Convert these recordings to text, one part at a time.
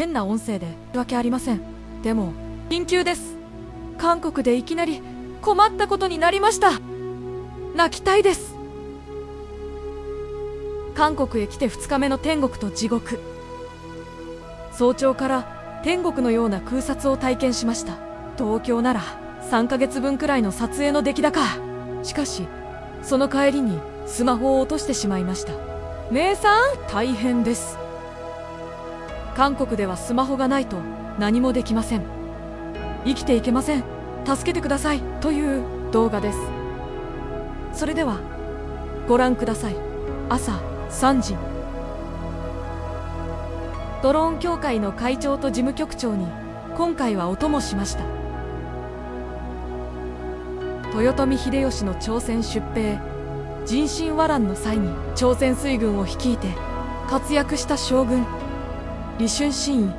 変な音声でわけありません。でも緊急です。韓国でいきなり困ったことになりました。泣きたいです。韓国へ来て2日目の天国と地獄。早朝から天国のような空撮を体験しました。東京なら3ヶ月分くらいの撮影の出来高。しかしその帰りにスマホを落としてしまいました。姉さん、大変です。韓国ではスマホがないと何もできません。生きていけません。助けてくださいという動画です。それではご覧ください。朝3時、ドローン協会の会長と事務局長に今回はお供しました。豊臣秀吉の朝鮮出兵人心和乱の際に朝鮮水軍を率いて活躍した将軍李春心尉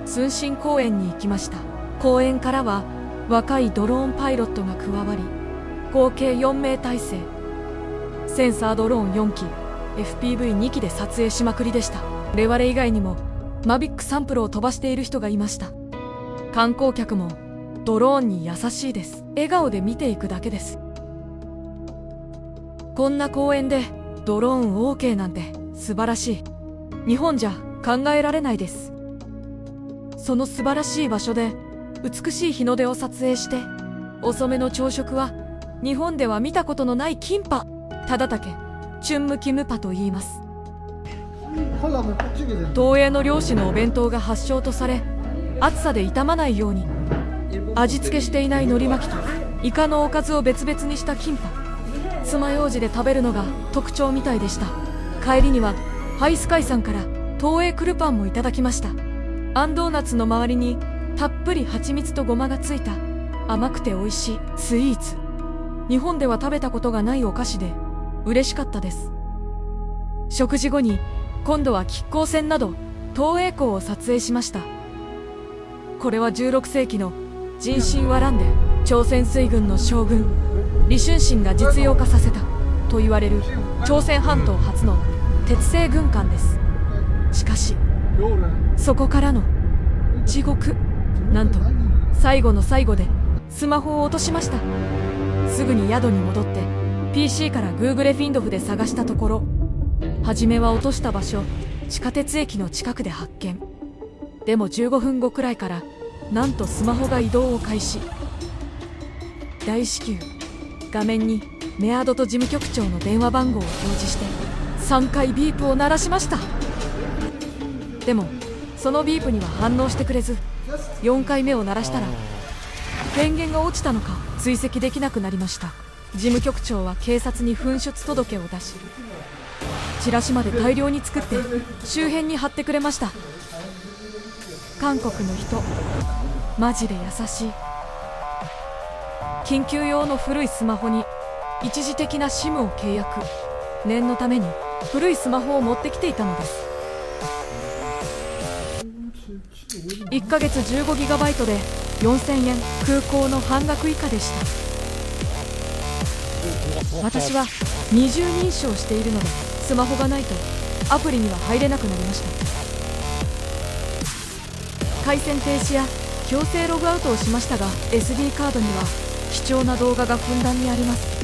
寸心公園に行きました。公園からは若いドローンパイロットが加わり、合計4名体制、センサードローン4機 FPV2 機で撮影しまくりでした。我々以外にもマビックサンプルを飛ばしている人がいました。観光客もドローンに優しいです。笑顔で見ていくだけです。こんな公園でドローン OK なんて素晴らしい。日本じゃ考えられないです。その素晴らしい場所で美しい日の出を撮影して、遅めの朝食は日本では見たことのないキンパ、忠武チュンムキムパと言います。東映の漁師のお弁当が発祥とされ、暑さで傷まないように味付けしていない海苔巻きとイカのおかずを別々にしたキンパ、爪楊枝で食べるのが特徴みたいでした。帰りにはハイスカイさんから東映クルパンもいただきました。あんドーナツの周りにたっぷり蜂蜜とごまがついた甘くて美味しいスイーツ。日本では食べたことがないお菓子で嬉しかったです。食事後に今度は亀甲船など東映港を撮影しました。これは16世紀の人心和乱で朝鮮水軍の将軍李春心が実用化させたと言われる朝鮮半島初の鉄製軍艦です。しかしそこからの地獄。なんと最後の最後でスマホを落としました。すぐに宿に戻って PC から Google フィンドフで探したところ、初めは落とした場所地下鉄駅の近くで発見。でも15分後くらいからなんとスマホが移動を開始。大至急画面にメアドと事務局長の電話番号を表示して3回ビープを鳴らしました。でもそのビープには反応してくれず、4回目を鳴らしたら電源が落ちたのか追跡できなくなりました。事務局長は警察に紛失届を出し、チラシまで大量に作って周辺に貼ってくれました。韓国の人マジで優しい。緊急用の古いスマホに一時的な SIM を契約。念のために古いスマホを持ってきていたのです。1ヶ月 15GB で4000円、空港の半額以下でした。私は二重認証しているのでスマホがないとアプリには入れなくなりました。回線停止や強制ログアウトをしましたが、 SD カードには貴重な動画がふんだんにあります。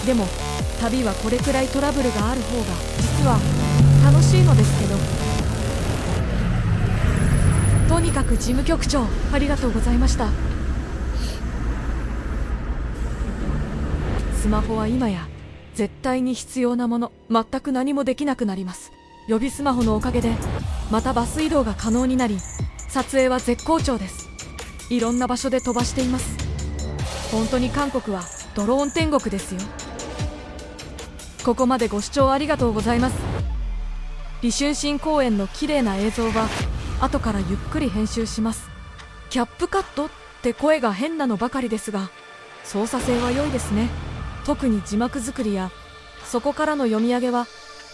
でも旅はこれくらいトラブルがある方が実は楽しいのですけど。とにかく事務局長ありがとうございました。スマホは今や絶対に必要なもの。全く何もできなくなります。予備スマホのおかげでまたバス移動が可能になり、撮影は絶好調です。いろんな場所で飛ばしています。本当に韓国はドローン天国ですよ。ここまでご視聴ありがとうございます。李春心公園の綺麗な映像は後からゆっくり編集します。キャップカットって声が変なのばかりですが、操作性は良いですね。特に字幕作りやそこからの読み上げは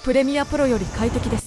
プレミアプロより快適です。